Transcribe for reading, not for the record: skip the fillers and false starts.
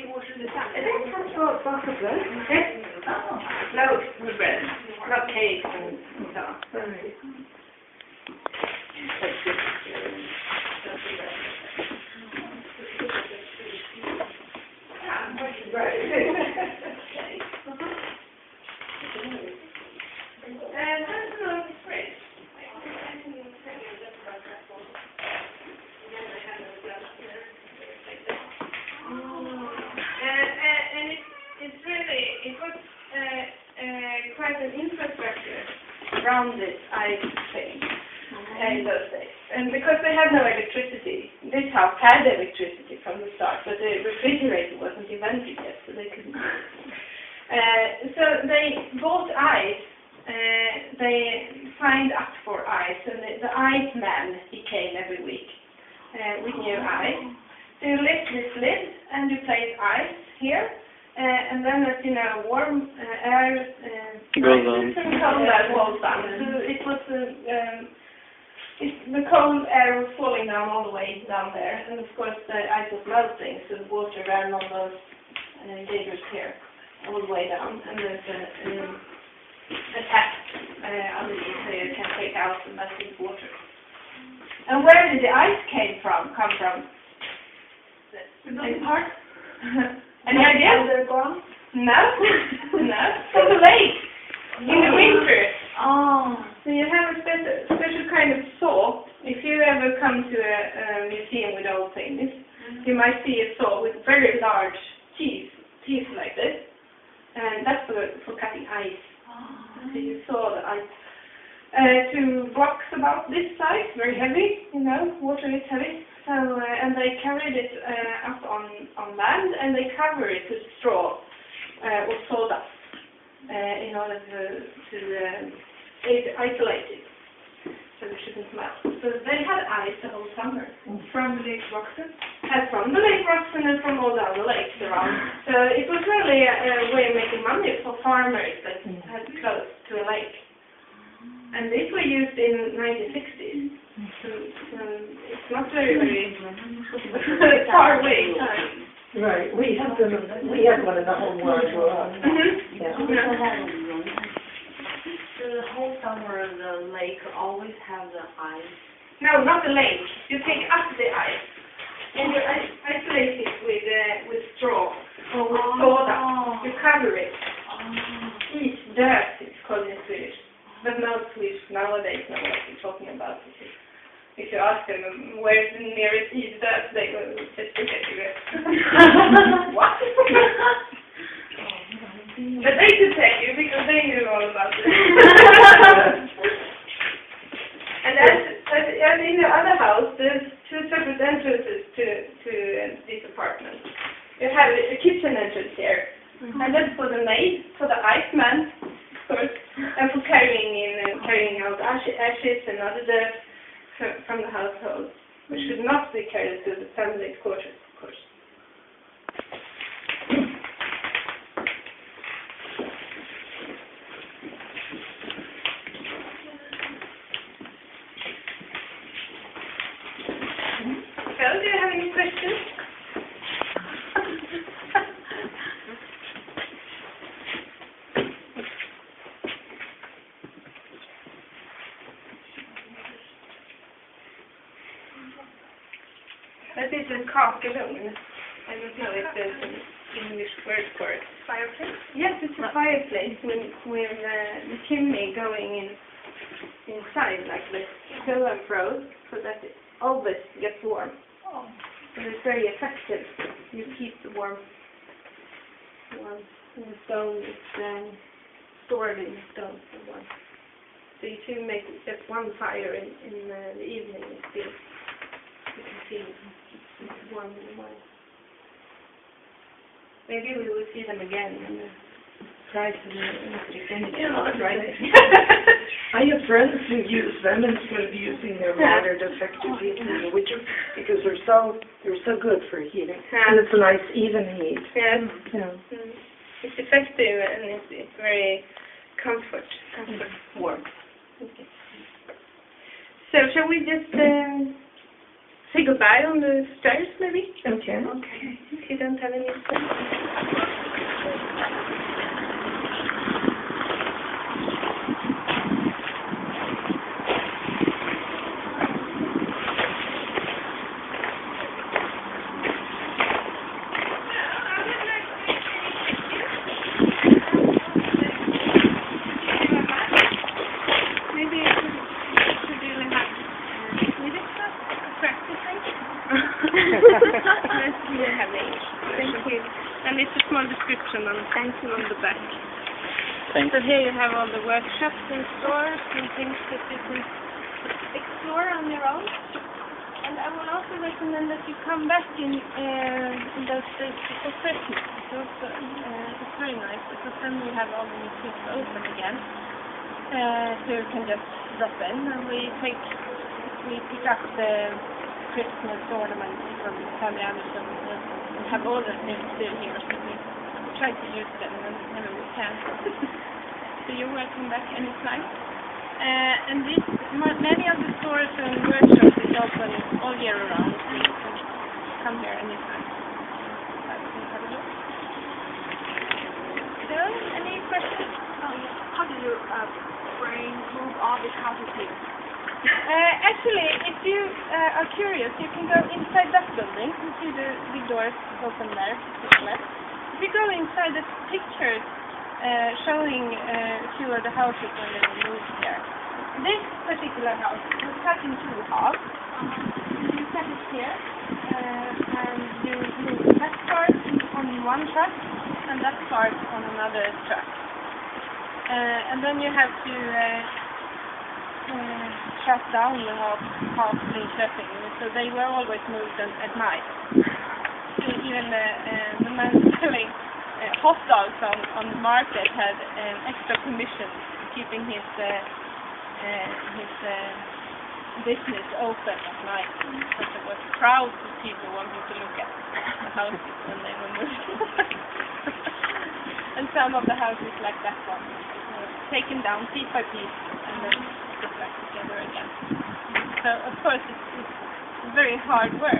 That's what chocolate. No bread, not cake and stuff. Quite an infrastructure around this ice thing in those days. And because they had no electricity, this house had electricity from the start, but the refrigerator wasn't invented yet, so they couldn't. So they bought ice, they signed up for ice, and the ice man he came every week with new ice. So you lift this lid and you place ice here. And then, as you know, warm air goes on. Cold air falls down. So it was the cold air was falling down all the way down there, and of course the ice was melting, so the water ran on those layers here all the way down, and there's a tap underneath so you can take out the melted water. And where did the ice come from? The part. Any idea? Underground? No, no, from the lake in the winter. Oh. So you have a special kind of saw. If you ever come to a museum with old things, you might see a saw with very large teeth like this, and that's for cutting ice. Oh. So you saw the ice. Two blocks about this size, very heavy. You know, water is heavy. So, and they carried it up on land, and they covered it with straw or sawdust in order to isolate it, so it shouldn't melt. So they had ice the whole summer. From Lake Roxen? From the Lake Roxen and from all the other lakes around. So it was really a way of making money for farmers that had close to a lake. And these were used in 1960s. So it's not very far away. Right. We had one in the home where I grew up. Yeah. So the whole summer the lake always have the ice? No, not the lake. You take up the ice and you isolate it with straw or with sawdust. You cover it. Eat dirt, it's called in Swedish. But no Swedish nowadays know what you're talking about. If you ask them where's the nearest east dirt, they go just look at you. What? But they could tell you because they knew all about it. And as in the other house, there's two separate entrances to this apartment. You have a kitchen entrance here, and that's for the maid, for the iceman, of course, and for carrying out ashes and other dirt from the household, which should not be carried to the family quarters, of course. So, do you have any questions? That is a kakelugn. I don't know if there's an English word for it. Fireplace? Yes, it's a fireplace with the chimney going inside like this, to and fro, so that it always gets warm. Oh. So it's very effective. You keep the warm. And the stone is stored in stone for warm. So if you make just one fire in the evening, it's still, you can feel it's warm in the morning. Maybe we will see them again in the price of the electric energy. I have friends who use them instead of using their modern effective heating in the winter because they're so good for heating. And it's a nice even heat. Yes. Yeah. It's effective and it's very comfort warm. Okay. So shall we just say goodbye on the stairs maybe? Okay. Okay. you don't have any questions. And it's a small description on the back. Thanks. So here you have all the workshops and stores and things that you can explore on your own. And I would also recommend that you come back in those days before Christmas. It's also it's very nice because then we have all the museums open again. So you can just drop in and we pick up the Christmas ornaments from family Anderson and have all the things still here, so we try to use them whenever we can. So you're welcome back anytime. And many of the stores and workshops is open all year around, so you can come here anytime. So, any questions? How do you move all the houses here? Actually, if you are curious, you can go inside that building. You see the big doors open there to the left. If you go inside, the pictures showing a few of the houses when they were moved there. This particular house was cut in two halves. You cut it here, and you move that part on one track, and that part on another track. And then you have to shut down the half Linköping, so they were always moved at night. So even the man selling hot dogs on the market had an extra commission keeping his business open at night, because there was crowds of people wanting to look at the houses when they were moved. And some of the houses like that one were taken down piece by piece and then put back together again. So of course it's very hard work.